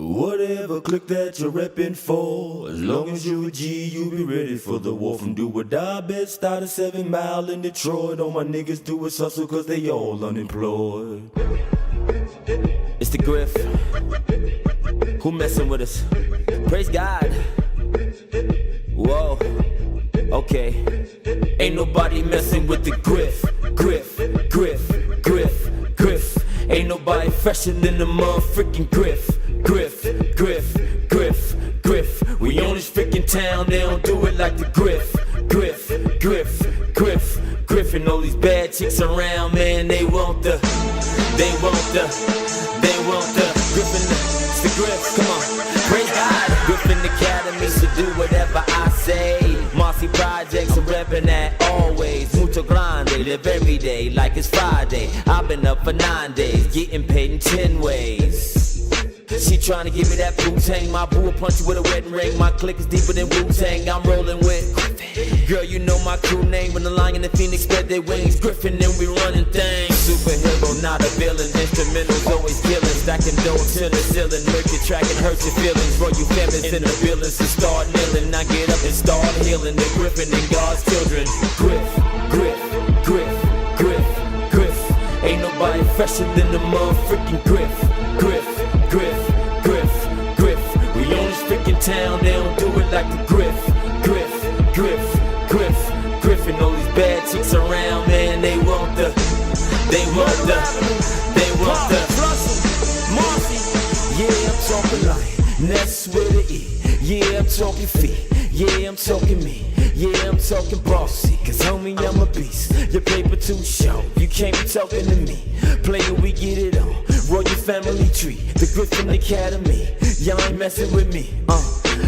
Whatever clique that you're reppin' for, as long as you a G, you be ready for the war. From do or die, bet start a 7 Mile in Detroit. All my niggas do is hustle cause they all unemployed. It's the Griff. Who messin' with us? Praise God. Whoa. Okay. Ain't nobody messin' with the Griff. Griff, Griff, Griff, Griff. Ain't nobody fresher than the motherfucking Griff. Griff, Griff, Griff, Griff. We own this freaking town, they don't do it like the Griff. Griff, Griff, Griff, Griff. And all these bad chicks around, man, they want the Griffin, it's the Griff, come on, praise God. Griffin Academy should do whatever I say. Marcy Projects are reppin' that always. Mucho grande, live every day like it's Friday. I've been up for 9 days, getting paid in 10 ways. She tryna give me that Wu-Tang. My boo will punch you with a wedding ring. My clique is deeper than Wu-Tang. I'm rolling with Griffin. Girl, you know my crew name. When the lion and the phoenix spread their wings, Griffin and we running things. Superhero, not a villain. Instrumentals always killing. Stacking dough to the ceiling. Make your track and hurt your feelings. Roll you families in the buildings and start kneeling. I get up and start healing. The Griffin and God's children. Griff, Griff, Griff, Griff, Griff. Ain't nobody fresher than the motherfucking Griff. Griff, Griff, Griff, Griff. We own this freaking town, they don't do it like the Griff. Griff, Griff, Griff, Griff. And all these bad chicks around, man, they want the Marcy. Yeah, I'm talking like Ness with an E. Yeah, I'm talking feet. Yeah, I'm talking me. Yeah, I'm talking bossy. Cause homie, I'm a beast. Your paper too short, you can't be talking to me. Player, we get it on. Roll your family tree, the Griffin Academy. Y'all ain't messing with me.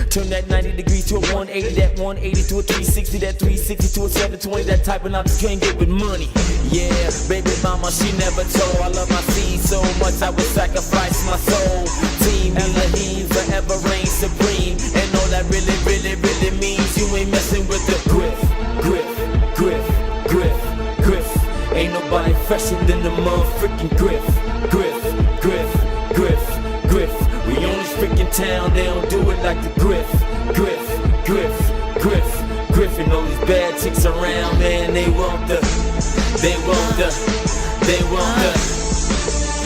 Turn that 90 degrees to a 180, that 180 to a 360, that 360 to a 720. That type of I just can't get with money. Yeah, baby mama, she never told. I love my seed so much I would sacrifice my soul. Team Elohim forever reign supreme. And all that really, really, really means you ain't messing with the Griff. Griff, Griff, Griff, Griff. Ain't nobody fresher than the motherfucking Griff. Griff, Griff, Griff, Griff. We own this freaking town, they don't do it like the Griff. Griff, Griff, Griff, Griff. And all these bad chicks around, man, they want the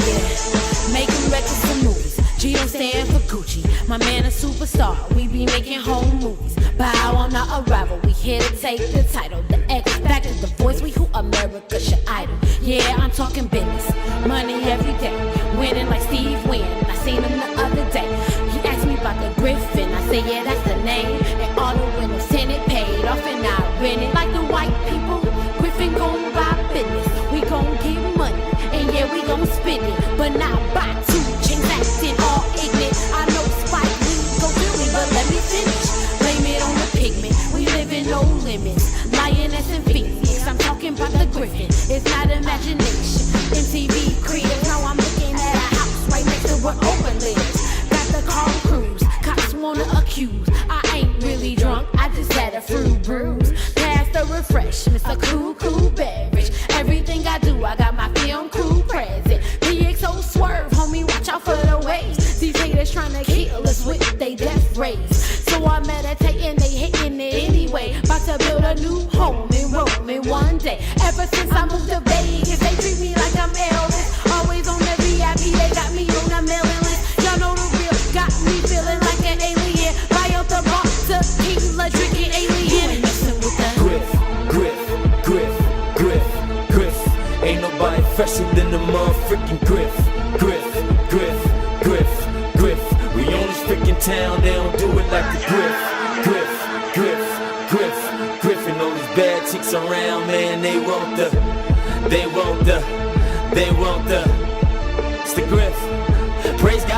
Yeah, making records for movies. G don't stand for Gucci. My man a superstar, we be making home movies. Bow, I'm not a rival, we here to take the title. The X Factor, the voice, we who America should idol. Yeah, I'm talking business, money every day. Winning like Steve Wynn, I seen him the other day. He asked me about the Griffin, I say yeah, that's the name. And all the winners, 10 it paid off and I win it. Like the white people, Griffin gon' buy business. We gon' get money, and yeah, we gon' spend it. But not buy 2 chains acting all ignorant. I know Spike Lee gon' do me, but let me finish. Blame it on the pigment, we live in no limits. Lioness and Phoenix, I'm talking about the Griffin. It's not imagination, MTV creative. Now I'm looking at a house right next to where Oprah lives. Got the car cruise, cops wanna accuse. I ain't really drunk, I just had a fruit bruise. Pass the refreshments, a cool beverage. Everything I do, I got my film crew present. PXO swerve, homie, watch out for the waves. These haters tryna kill us with they death rays. So I meditate and they hating it anyway. About to build a new home in Rome in one day. Ever since I moved to Vegas, they treat me like I'm Elvis. Always on the VIP, they got me on a mailing list. Y'all know the real, got me feeling like an alien. Buy out the bar, tequila, drinking alien. You ain't messing with the Griff, Griff, Griff, Griff, Griff. Ain't nobody fresher than the motherfucking Griff. Griff, Griff, Griff, Griff. We own this freaking town, they don't do it like the Griff. Griff, Griff, Griff, Griff. And all these bad chicks around, man, they want the It's the Griff. Praise God.